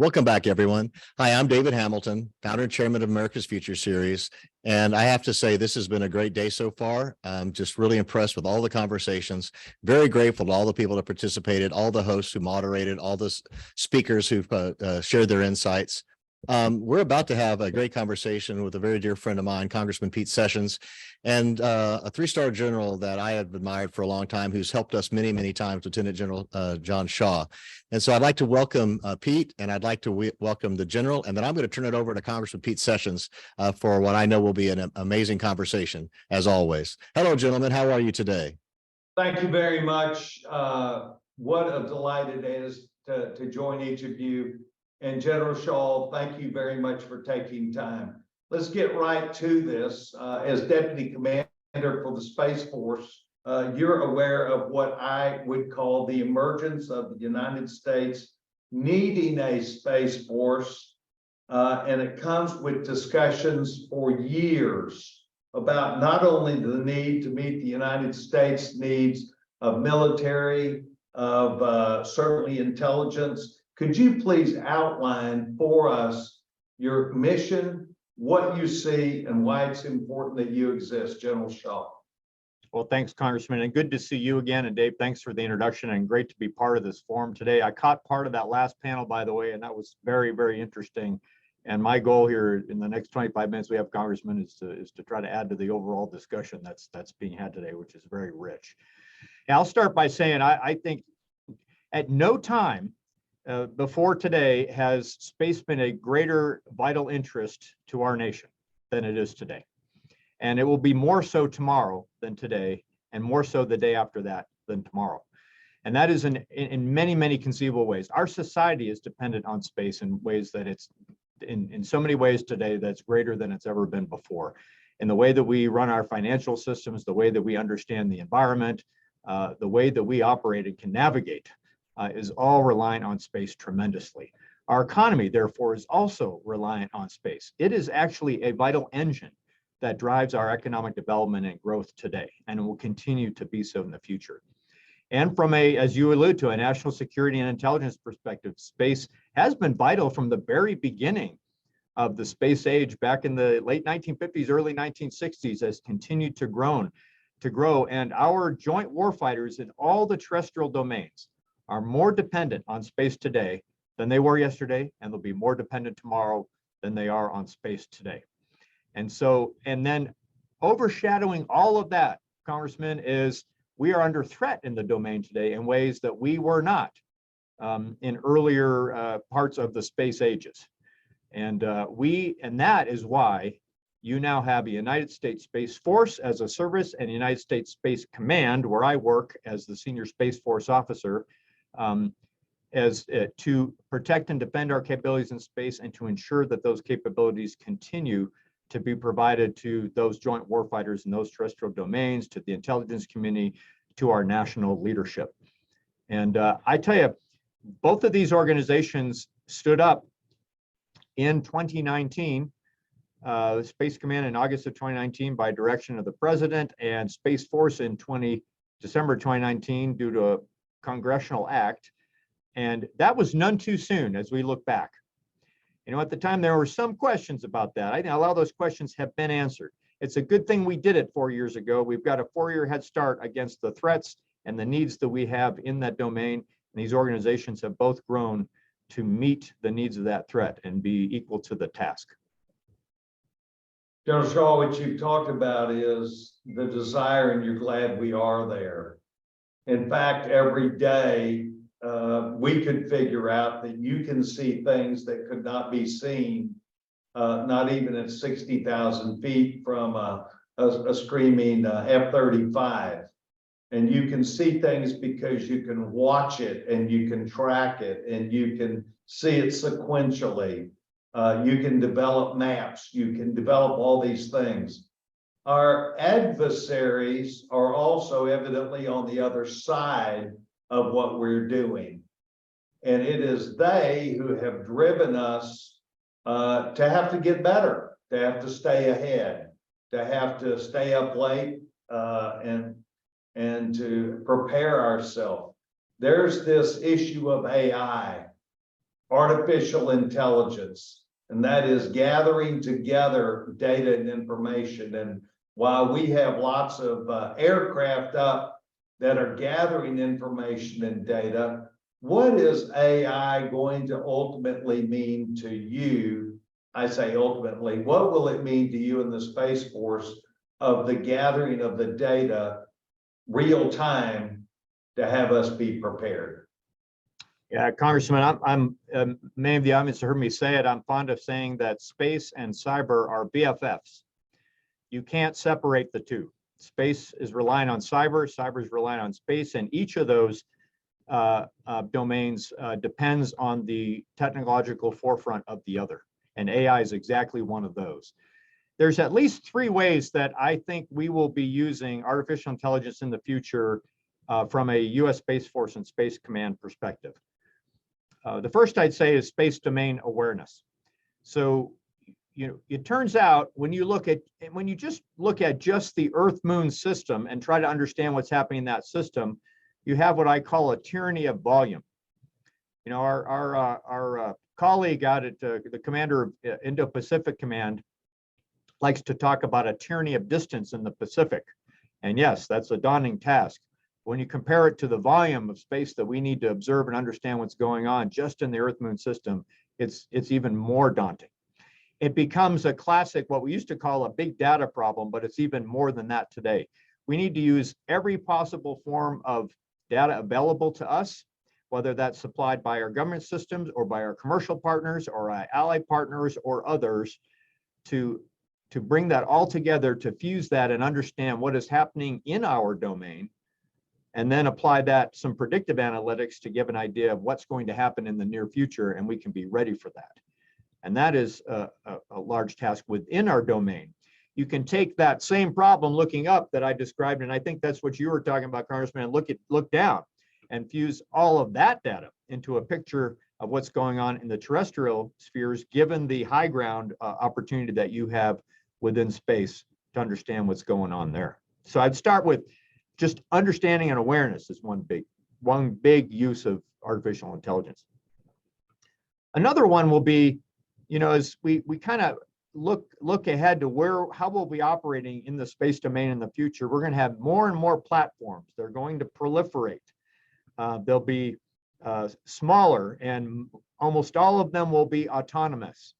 Welcome back, everyone. Hi, I'm David Hamilton, founder and chairman of America's Future Series. And I have to say, this has been a great day so far. I'm just really impressed with all the conversations. Very grateful to all the people that participated, all the hosts who moderated, all the speakers who've shared their insights. We're about to have a great conversation with a very dear friend of mine, Congressman Pete Sessions, and a three-star general that I have admired for a long time, who's helped us many, many times, Lieutenant General John Shaw. And so I'd like to welcome Pete, and I'd like to welcome the general, and then I'm going to turn it over to Congressman Pete Sessions for what I know will be an amazing conversation, as always. Hello, gentlemen. How are you today? Thank you very much. What a delight it is to join each of you. And General Shaw, thank you very much for taking time. Let's get right to this. As Deputy Commander for the Space Force, you're aware of what I would call the emergence of the United States needing a Space Force, and it comes with discussions for years about not only the need to meet the United States needs of military, of certainly intelligence. Could you please outline for us your mission, what you see, and why it's important that you exist, General Shaw? Well, thanks, Congressman, and good to see you again. And Dave, thanks for the introduction, and great to be part of this forum today. I caught part of that last panel, by the way, and that was very, very interesting. And my goal here in the next 25 minutes we have, Congressman, is to try to add to the overall discussion that's being had today, which is very rich. And I'll start by saying I think at no time before today has space been a greater vital interest to our nation than it is today. And it will be more so tomorrow than today, and more so the day after that than tomorrow. And that is in many, many conceivable ways. Our society is dependent on space in ways that it's in so many ways today that's greater than it's ever been before. In the way that we run our financial systems, the way that we understand the environment, the way that we operate and can navigate is all reliant on space tremendously. Our economy, therefore, is also reliant on space. It is actually a vital engine that drives our economic development and growth today, and will continue to be so in the future. And from as you allude to, a national security and intelligence perspective, space has been vital from the very beginning of the space age back in the late 1950s, early 1960s, has continued to grow. And our joint warfighters in all the terrestrial domains are more dependent on space today than they were yesterday, and they'll be more dependent tomorrow than they are on space today. And so, and then overshadowing all of that, Congressman, is we are under threat in the domain today in ways that we were not in earlier parts of the space ages. And that is why you now have a United States Space Force as a service, and the United States Space Command, where I work as the Senior Space Force Officer, to protect and defend our capabilities in space, and to ensure that those capabilities continue to be provided to those joint warfighters in those terrestrial domains, to the intelligence community, to our national leadership. And I tell you, both of these organizations stood up in 2019, Space Command in August of 2019 by direction of the President, and Space Force in December 2019 due to a congressional act. And that was none too soon as we look back. You know, at the time, there were some questions about that. I think a lot of those questions have been answered. It's a good thing we did it 4 years ago. We've got a 4-year head start against the threats and the needs that we have in that domain. And these organizations have both grown to meet the needs of that threat and be equal to the task. General Shaw, what you've talked about is the desire, and you're glad we are there. In fact, every day, we could figure out that you can see things that could not be seen, not even at 60,000 feet from a screaming F-35. And you can see things because you can watch it, and you can track it, and you can see it sequentially. You can develop maps, you can develop all these things. Our adversaries are also evidently on the other side of what we're doing. And it is they who have driven us to have to get better, to have to stay ahead, to have to stay up late and to prepare ourselves. There's this issue of AI artificial intelligence, and that is gathering together data and information. And while we have lots of aircraft up that are gathering information and data, what is AI going to ultimately mean to you? I say ultimately, what will it mean to you in the Space Force of the gathering of the data real time to have us be prepared? Yeah, Congressman, many of the audience heard me say it. I'm fond of saying that space and cyber are BFFs. You can't separate the two. Space is relying on cyber, cyber is relying on space, and each of those domains depends on the technological forefront of the other. And AI is exactly one of those. There's at least 3 ways that I think we will be using artificial intelligence in the future from a U.S. Space Force and Space Command perspective. The first I'd say is space domain awareness. So, it turns out when you just look at just the Earth-Moon system and try to understand what's happening in that system, you have what I call a tyranny of volume. Our colleague out at the commander of Indo-Pacific Command likes to talk about a tyranny of distance in the Pacific. And yes, that's a daunting task. When you compare it to the volume of space that we need to observe and understand what's going on just in the Earth-Moon system, it's even more daunting. It becomes a classic, what we used to call a big data problem, but it's even more than that today. We need to use every possible form of data available to us, whether that's supplied by our government systems or by our commercial partners or our allied partners or others, to bring that all together, to fuse that and understand what is happening in our domain, and then apply that some predictive analytics to give an idea of what's going to happen in the near future, and we can be ready for that. And that is a large task within our domain. You can take that same problem looking up that I described, and I think that's what you were talking about, Congressman, and look down and fuse all of that data into a picture of what's going on in the terrestrial spheres, given the high ground opportunity that you have within space to understand what's going on there. So I'd start with just understanding and awareness is one big use of artificial intelligence. Another one will be, as we kind of look ahead to how we'll be operating in the space domain in the future. We're going to have more and more platforms. They're going to proliferate. They'll be smaller, and almost all of them will be autonomous.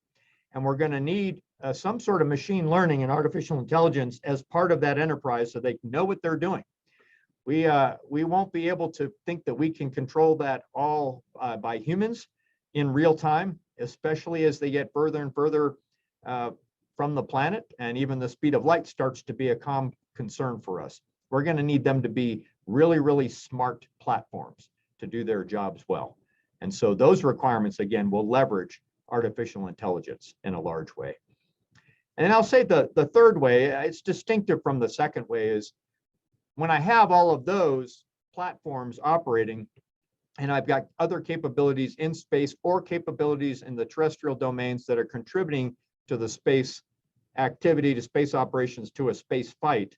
And we're going to need some sort of machine learning and artificial intelligence as part of that enterprise so they can know what they're doing. We won't be able to think that we can control that all by humans in real time, especially as they get further and further from the planet, and even the speed of light starts to be a common concern for us. We're going to need them to be really, really smart platforms to do their jobs well. And so those requirements, again, will leverage artificial intelligence in a large way. And I'll say the third way, it's distinctive from the second way, is when I have all of those platforms operating, and I've got other capabilities in space or capabilities in the terrestrial domains that are contributing to the space activity, to space operations, to a space fight,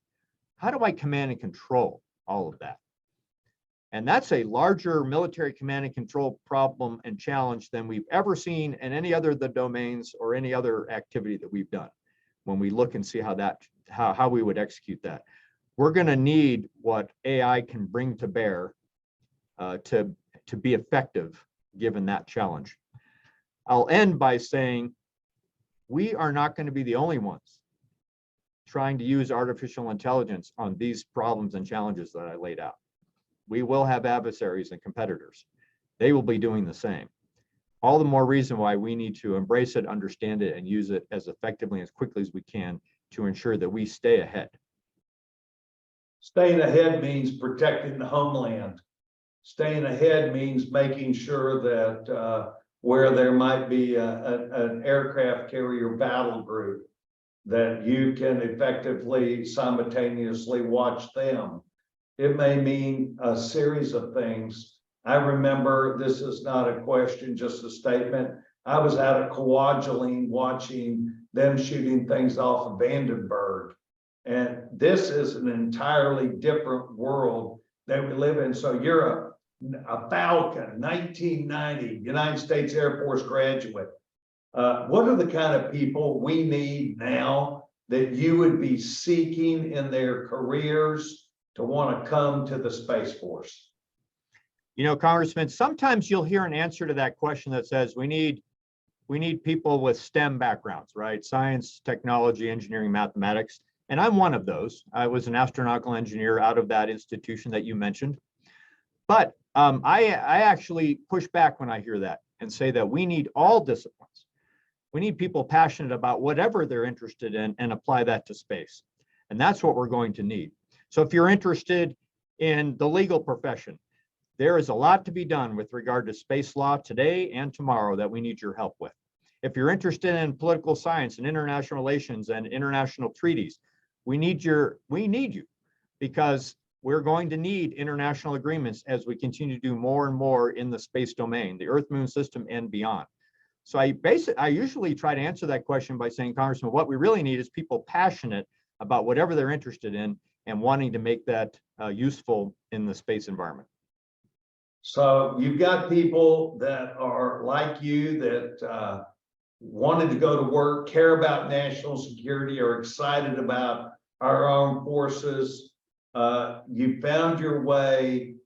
how do I command and control all of that? And that's a larger military command and control problem and challenge than we've ever seen in any other of the domains or any other activity that we've done. When we look and see how we would execute that, we're going to need what AI can bring to bear to be effective given that challenge. I'll end by saying we are not going to be the only ones trying to use artificial intelligence on these problems and challenges that I laid out. We will have adversaries and competitors. They will be doing the same. All the more reason why we need to embrace it, understand it, and use it as effectively and as quickly as we can to ensure that we stay ahead. Staying ahead means protecting the homeland. Staying ahead means making sure that where there might be an aircraft carrier battle group, that you can effectively simultaneously watch them. It may mean a series of things. I remember, this is not a question, just a statement. I was out at Kwajalein watching them shooting things off of Vandenberg. And this is an entirely different world that we live in. So you're a Falcon, 1990, United States Air Force graduate. What are the kind of people we need now that you would be seeking in their careers to want to come to the Space Force? You know, Congressman, sometimes you'll hear an answer to that question that says we need people with STEM backgrounds, right? Science, technology, engineering, mathematics. And I'm one of those. I was an astronautical engineer out of that institution that you mentioned. But I actually push back when I hear that and say that we need all disciplines. We need people passionate about whatever they're interested in and apply that to space. And that's what we're going to need. So if you're interested in the legal profession, there is a lot to be done with regard to space law today and tomorrow that we need your help with. If you're interested in political science and international relations and international treaties, we need you, because we're going to need international agreements as we continue to do more and more in the space domain, the Earth Moon system and beyond. So I usually try to answer that question by saying, Congressman, what we really need is people passionate about whatever they're interested in and wanting to make that useful in the space environment. So you've got people that are like you that wanted to go to work, care about national security, are excited about our armed forces. You found your way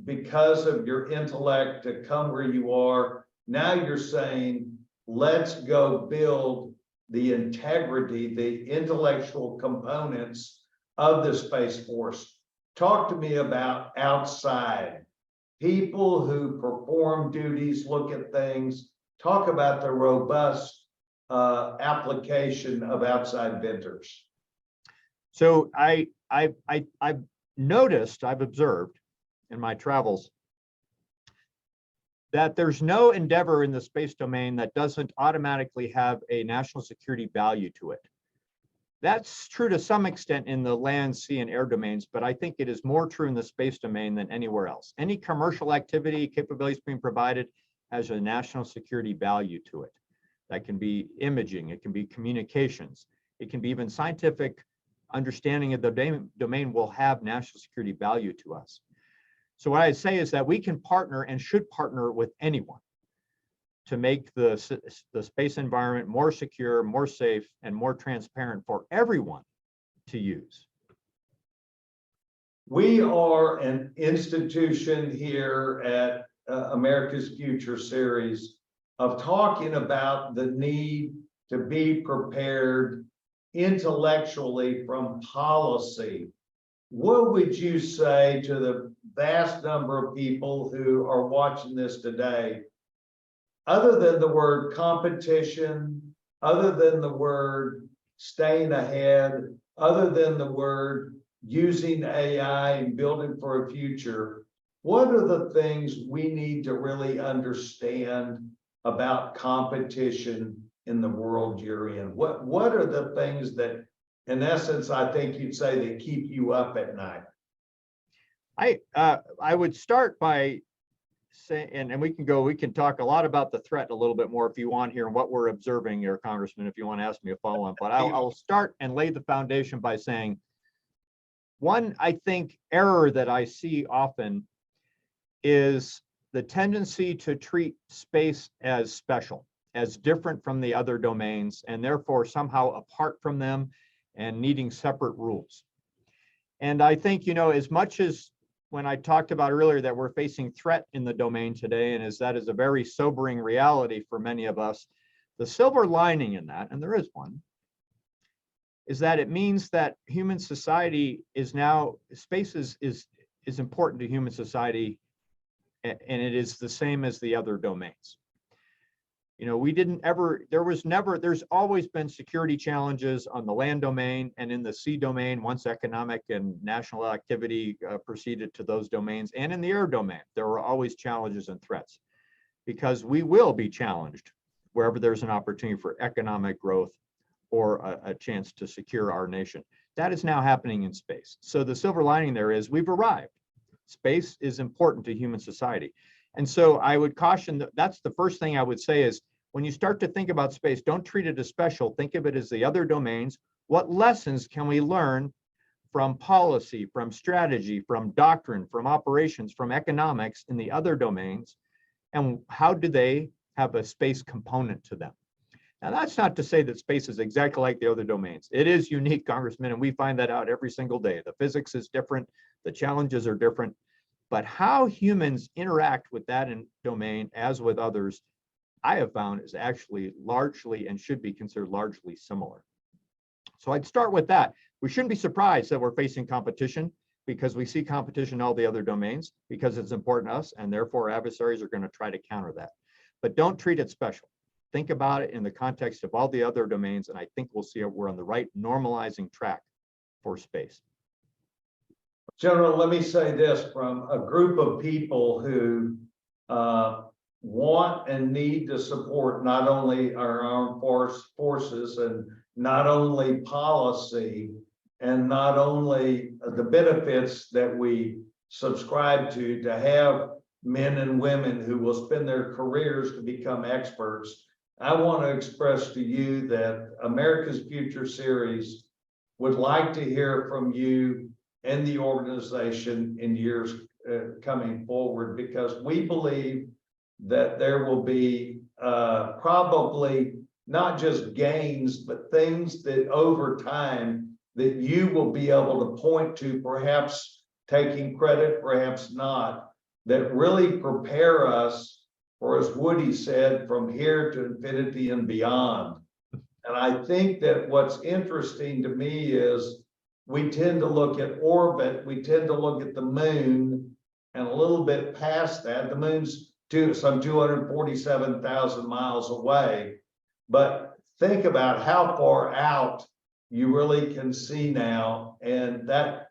because of your intellect to come where you are. Now you're saying, let's go build the integrity, the intellectual components of the Space Force. Talk to me about outside people who perform duties, look at things, talk about the robust application of outside vendors. So I've noticed, I've observed in my travels that there's no endeavor in the space domain that doesn't automatically have a national security value to it. That's true to some extent in the land, sea, and air domains, but I think it is more true in the space domain than anywhere else. Any commercial activity, capabilities being provided has a national security value to it. That can be imaging, it can be communications, it can be even scientific understanding of the domain will have national security value to us. So what I say is that we can partner and should partner with anyone to make the space environment more secure, more safe, and more transparent for everyone to use. We are an institution here at America's Future Series of talking about the need to be prepared intellectually from policy. What would you say to the vast number of people who are watching this today, other than the word competition, other than the word staying ahead, other than the word using AI and building for a future, what are the things we need to really understand about competition in the world you're in? What are the things that, in essence, I think you'd say that keep you up at night? I would start by saying, and we can talk a lot about the threat a little bit more if you want here and what we're observing here, Congressman, if you want to ask me a follow-on. But I'll start and lay the foundation by saying, one, I think, error that I see often is the tendency to treat space as special, as different from the other domains, and therefore somehow apart from them and needing separate rules. And I think, you know, as much as when I talked about earlier that we're facing threat in the domain today, and that is a very sobering reality for many of us, the silver lining in that, and there is one, is that it means that human society is now, space is important to human society, and it is the same as the other domains. You know, there's always been security challenges on the land domain and in the sea domain once economic and national activity proceeded to those domains, and in the air domain, there were always challenges and threats, because we will be challenged wherever there's an opportunity for economic growth or a chance to secure our nation. That is now happening in space. So the silver lining there is we've arrived. Space is important to human society. And so I would caution that's the first thing I would say is, when you start to think about space, don't treat it as special. Think of it as the other domains. What lessons can we learn from policy, from strategy, from doctrine, from operations, from economics in the other domains, and how do they have a space component to them? Now, that's not to say that space is exactly like the other domains. It is unique, Congressman, and we find that out every single day. The physics is different, the challenges are different, but how humans interact with that domain as with others, I have found is actually largely and should be considered largely similar. So I'd start with that. We shouldn't be surprised that we're facing competition, because we see competition in all the other domains because it's important to us, and therefore adversaries are going to try to counter that. But don't treat it special. Think about it in the context of all the other domains, and I think we'll see we're on the right normalizing track for space. General, let me say this from a group of people who want and need to support not only our armed forces and not only policy and not only the benefits that we subscribe to have men and women who will spend their careers to become experts. I want to express to you that America's Future Series would like to hear from you and the organization in years coming forward, because we believe that there will be probably not just gains, but things that over time that you will be able to point to, perhaps taking credit, perhaps not, that really prepare us for, as Woody said, from here to infinity and beyond. And I think that what's interesting to me is we tend to look at orbit, we tend to look at the moon, and a little bit past that, the moon's some 247,000 miles away. But think about how far out you really can see now, and that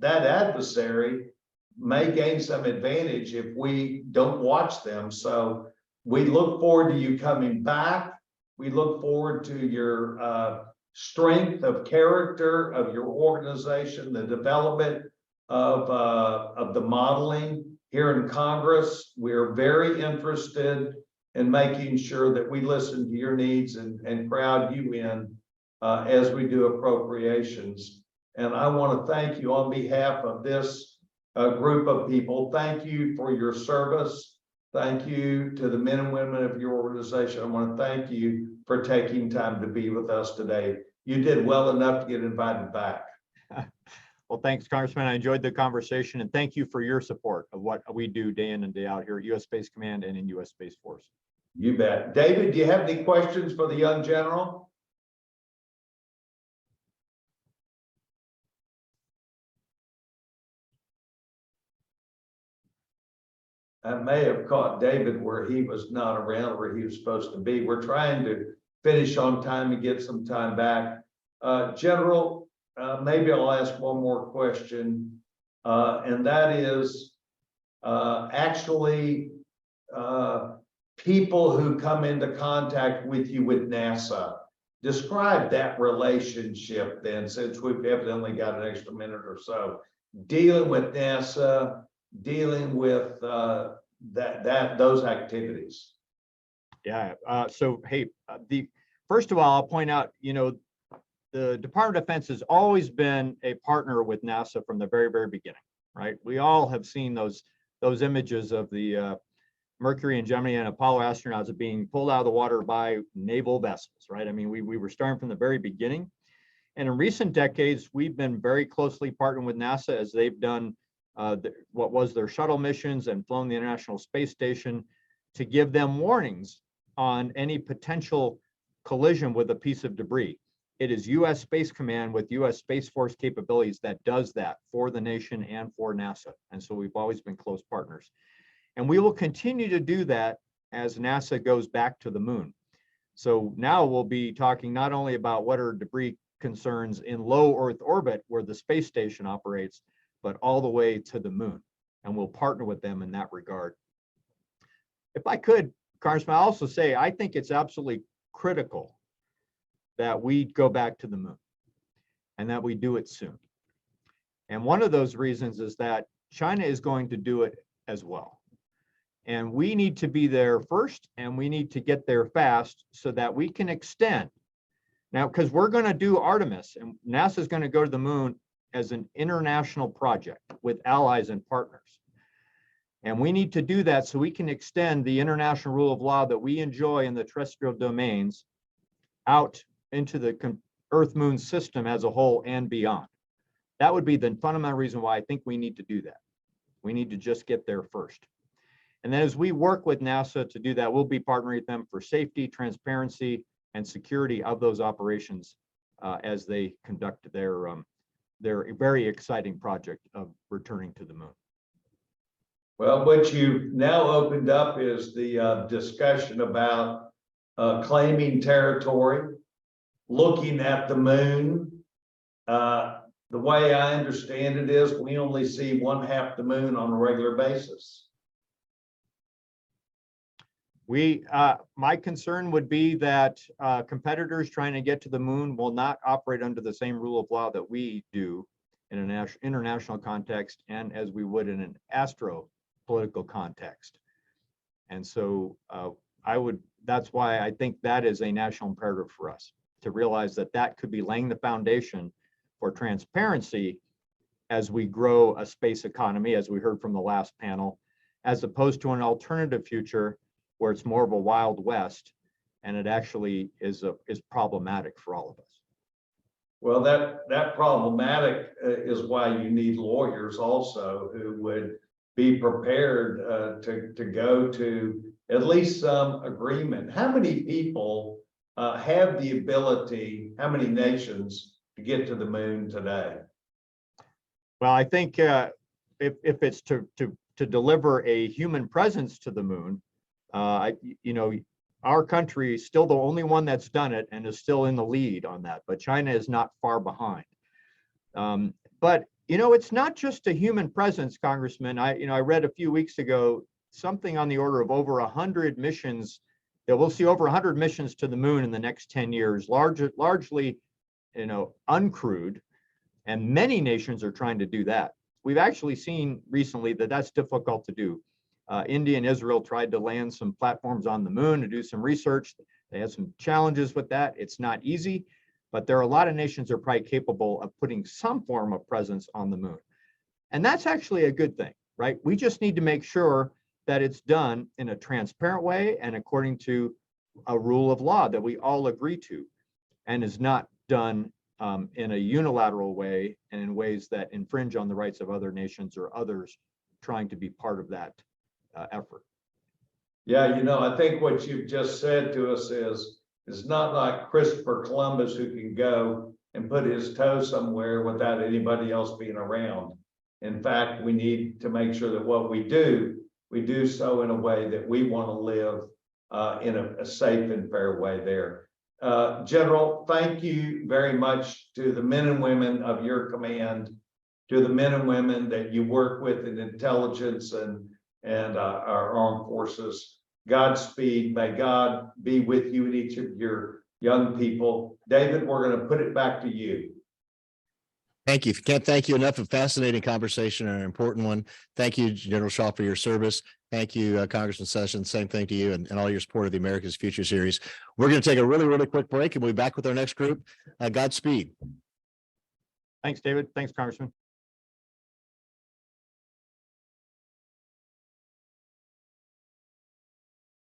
adversary may gain some advantage if we don't watch them. So we look forward to you coming back. We look forward to your strength of character of your organization, the development of the modeling here in Congress. We're very interested in making sure that we listen to your needs and crowd you in as we do appropriations. And I want to thank you on behalf of this group of people. Thank you for your service. Thank you to the men and women of your organization. I want to thank you for taking time to be with us today. You did well enough to get invited back. Well, thanks, Congressman. I enjoyed the conversation, and thank you for your support of what we do day in and day out here at U.S. Space Command and in U.S. Space Force. You bet. David, do you have any questions for the young general? I may have caught David where he was not around where he was supposed to be. We're trying to finish on time and get some time back. General, maybe I'll ask one more question, and that is actually people who come into contact with you with NASA. Describe that relationship then, since we've evidently got an extra minute or so. Dealing with NASA, dealing with those activities. Yeah. So, hey, first of all, I'll point out, the Department of Defense has always been a partner with NASA from the very, very beginning, right? We all have seen those images of the Mercury and Gemini and Apollo astronauts being pulled out of the water by naval vessels, right? I mean, we were starting from the very beginning. And in recent decades, we've been very closely partnering with NASA as they've done what was their shuttle missions and flown the International Space Station to give them warnings on any potential collision with a piece of debris. It is U.S. Space Command with U.S. Space Force capabilities that does that for the nation and for NASA. And so we've always been close partners. And we will continue to do that as NASA goes back to the moon. So now we'll be talking not only about what are debris concerns in low Earth orbit where the space station operates, but all the way to the moon. And we'll partner with them in that regard. If I could, Congressman, I'll also say, I think it's absolutely critical that we go back to the moon and that we do it soon. And one of those reasons is that China is going to do it as well. And we need to be there first, and we need to get there fast so that we can extend Now, because we're going to do Artemis, and NASA is going to go to the moon as an international project with allies and partners. And we need to do that so we can extend the international rule of law that we enjoy in the terrestrial domains out into the Earth-Moon system as a whole and beyond. That would be the fundamental reason why I think we need to do that. We need to just get there first. And then as we work with NASA to do that, we'll be partnering with them for safety, transparency, and security of those operations as they conduct their very exciting project of returning to the moon. Well, what you've now opened up is the discussion about claiming territory, looking at the moon. The way I understand it is we only see 1/2 the moon on a regular basis. My concern would be that competitors trying to get to the moon will not operate under the same rule of law that we do in an international context and as we would in an astro-political context. And so that's why I think that is a national imperative for us to realize that that could be laying the foundation for transparency as we grow a space economy, as we heard from the last panel, as opposed to an alternative future where it's more of a Wild West, and it actually is problematic for all of us. Well, that problematic is why you need lawyers also who would be prepared to go to at least some agreement. How many people have the ability, how many nations to get to the moon today? Well, I think if it's to deliver a human presence to the moon, our country is still the only one that's done it and is still in the lead on that, but China is not far behind. But it's not just a human presence, Congressman. I read a few weeks ago something on the order of over 100 missions, that we'll see over 100 missions to the moon in the next 10 years, largely uncrewed, and many nations are trying to do that. We've actually seen recently that that's difficult to do. India and Israel tried to land some platforms on the moon to do some research. They had some challenges with that. It's not easy, but there are a lot of nations that are probably capable of putting some form of presence on the moon. And that's actually a good thing, right? We just need to make sure that it's done in a transparent way and according to a rule of law that we all agree to, and is not done in a unilateral way and in ways that infringe on the rights of other nations or others trying to be part of that effort. Yeah, I think what you've just said to us is it's not like Christopher Columbus who can go and put his toe somewhere without anybody else being around. In fact, we need to make sure that what we do so in a way that we want to live in a safe and fair way there. General, thank you very much to the men and women of your command, to the men and women that you work with in intelligence and our armed forces. Godspeed. May God be with you and each of your young people. David, we're going to put it back to you. Thank you. Can't thank you enough. A fascinating conversation and an important one. Thank you, General Shaw, for your service. Thank you, Congressman Sessions. Same thing to you and all your support of the America's Future series. We're going to take a really, really quick break and we'll be back with our next group. Godspeed. Thanks, David. Thanks, Congressman.